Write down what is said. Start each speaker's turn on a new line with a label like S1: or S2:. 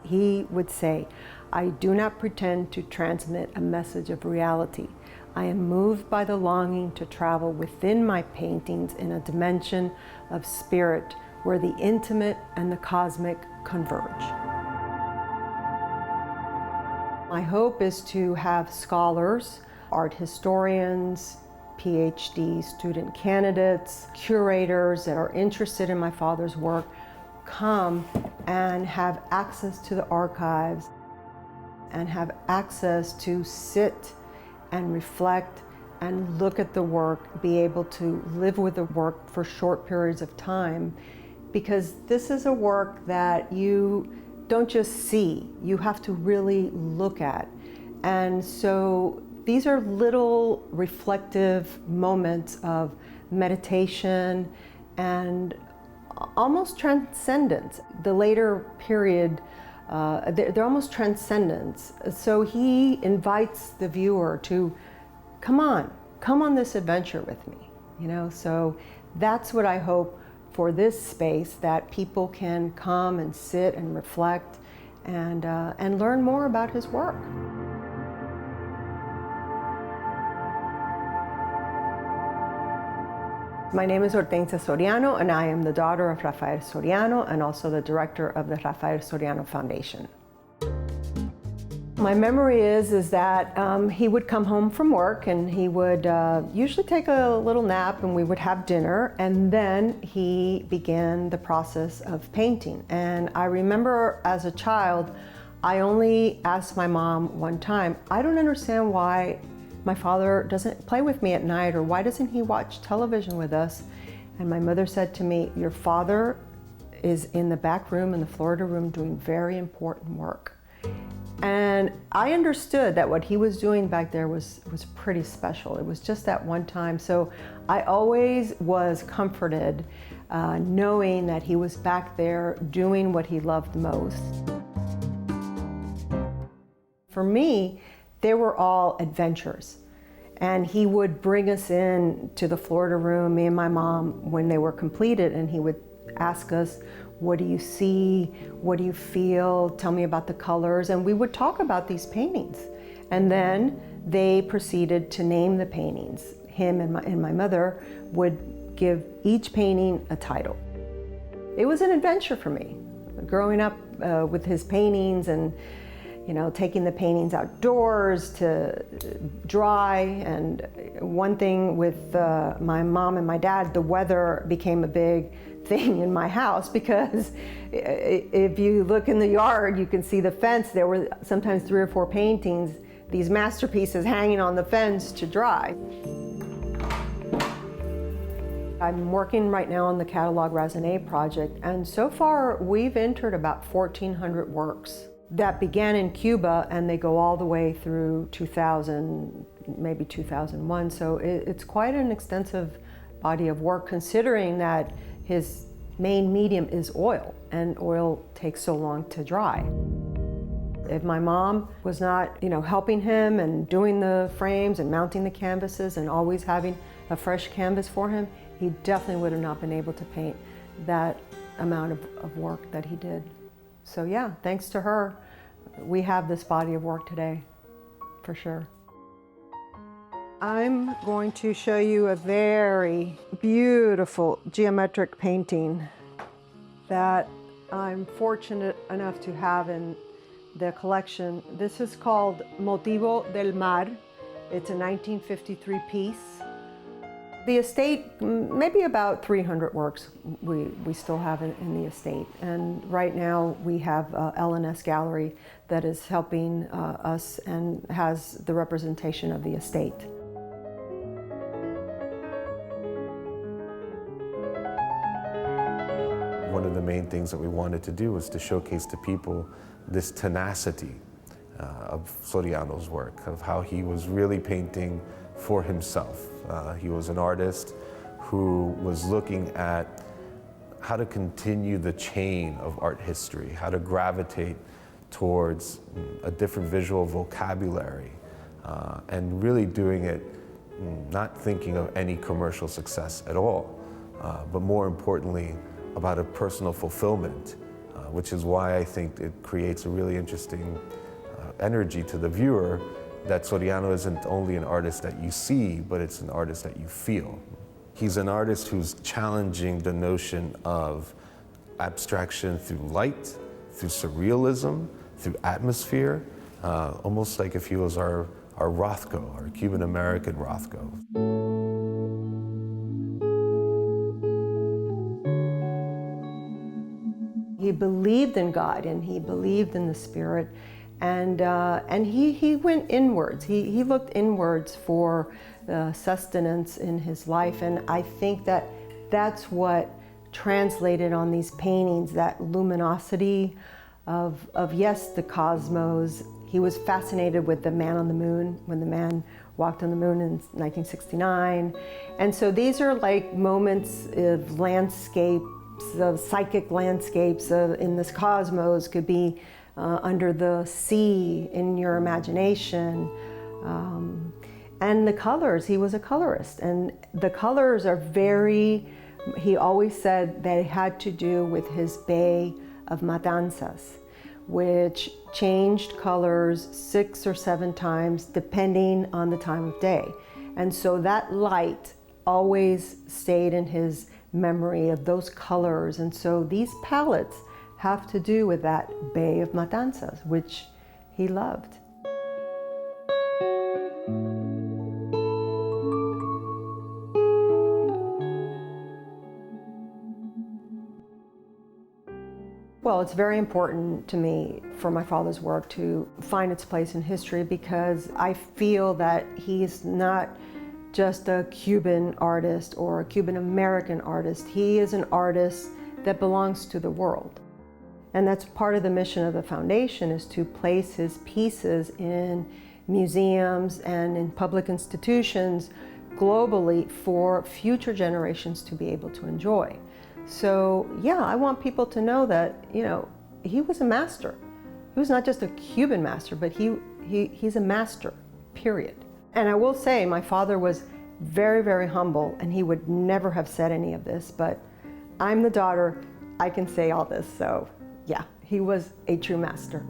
S1: He would say, "I do not pretend to transmit a message of reality. I am moved by the longing to travel within my paintings in a dimension of spirit where the intimate and the cosmic converge." My hope is to have scholars, art historians, PhD student candidates, curators that are interested in my father's work come and have access to the archives and have access to sit and reflect and look at the work, be able to live with the work for short periods of time, because this is a work that you don't just see, you have to really look at. And so these are little reflective moments of meditation and almost transcendence. The later period, they're almost transcendence. So he invites the viewer to come on this adventure with me, you know? So that's what I hope for this space, that people can come and sit and reflect and learn more about his work. My name is Hortensia Soriano, and I am the daughter of Rafael Soriano and also the director of the Rafael Soriano Foundation. My memory is that he would come home from work and he would usually take a little nap and we would have dinner, and then he began the process of painting. And I remember as a child, I only asked my mom one time, "I don't understand why my father doesn't play with me at night, or why doesn't he watch television with us?" And my mother said to me, "Your father is in the back room, in the Florida room, doing very important work." And I understood that what he was doing back there was pretty special. It was just that one time. So I always was comforted knowing that he was back there doing what he loved most. For me, they were all adventures. And he would bring us in to the Florida room, me and my mom, when they were completed, and he would ask us, "What do you see? What do you feel? Tell me about the colors." And we would talk about these paintings. And then they proceeded to name the paintings. Him and my mother would give each painting a title. It was an adventure for me, growing up with his paintings and taking the paintings outdoors to dry. And one thing with my mom and my dad, the weather became a big thing in my house, because if you look in the yard, you can see the fence. There were sometimes 3 or 4 paintings, these masterpieces hanging on the fence to dry. I'm working right now on the Catalog Raisonné project, and so far we've entered about 1,400 works that began in Cuba, and they go all the way through 2000, maybe 2001. So it's quite an extensive body of work, considering that his main medium is oil, and oil takes so long to dry. If my mom was not, helping him and doing the frames and mounting the canvases and always having a fresh canvas for him, he definitely would have not been able to paint that amount of work that he did. So yeah, thanks to her, we have this body of work today, for sure. I'm going to show you a very beautiful geometric painting that I'm fortunate enough to have in the collection. This is called Motivo del Mar. It's a 1953 piece. The estate, maybe about 300 works we still have in the estate. And right now we have L&S Gallery that is helping us and has the representation of the estate.
S2: One of the main things that we wanted to do was to showcase to people this tenacity of Soriano's work, of how he was really painting for himself. He was an artist who was looking at how to continue the chain of art history, how to gravitate towards a different visual vocabulary, and really doing it not thinking of any commercial success at all, but more importantly, about a personal fulfillment, which is why I think it creates a really interesting energy to the viewer, that Soriano isn't only an artist that you see, but it's an artist that you feel. He's an artist who's challenging the notion of abstraction through light, through surrealism, through atmosphere, almost like if he was our Rothko, our Cuban-American Rothko.
S1: He believed in God and he believed in the Spirit, and he went inwards. He looked inwards for sustenance in his life, and I think that that's what translated on these paintings, that luminosity of yes, the cosmos. He was fascinated with the man on the moon, when the man walked on the moon in 1969. And so these are like moments of landscapes, of psychic landscapes in this cosmos. Could be under the sea in your imagination. And the colors, he was a colorist. And the colors are very, he always said that it had to do with his Bay of Matanzas, which changed colors 6 or 7 times depending on the time of day. And so that light always stayed in his memory of those colors. And so these palettes have to do with that Bay of Matanzas, which he loved. Well, it's very important to me for my father's work to find its place in history, because I feel that he's not just a Cuban artist or a Cuban-American artist. He is an artist that belongs to the world. And that's part of the mission of the foundation, is to place his pieces in museums and in public institutions globally for future generations to be able to enjoy. So yeah, I want people to know that, you know, he was a master. He was not just a Cuban master, but he's a master, period. And I will say, my father was very, very humble, and he would never have said any of this, but I'm the daughter, I can say all this, so yeah, he was a true master.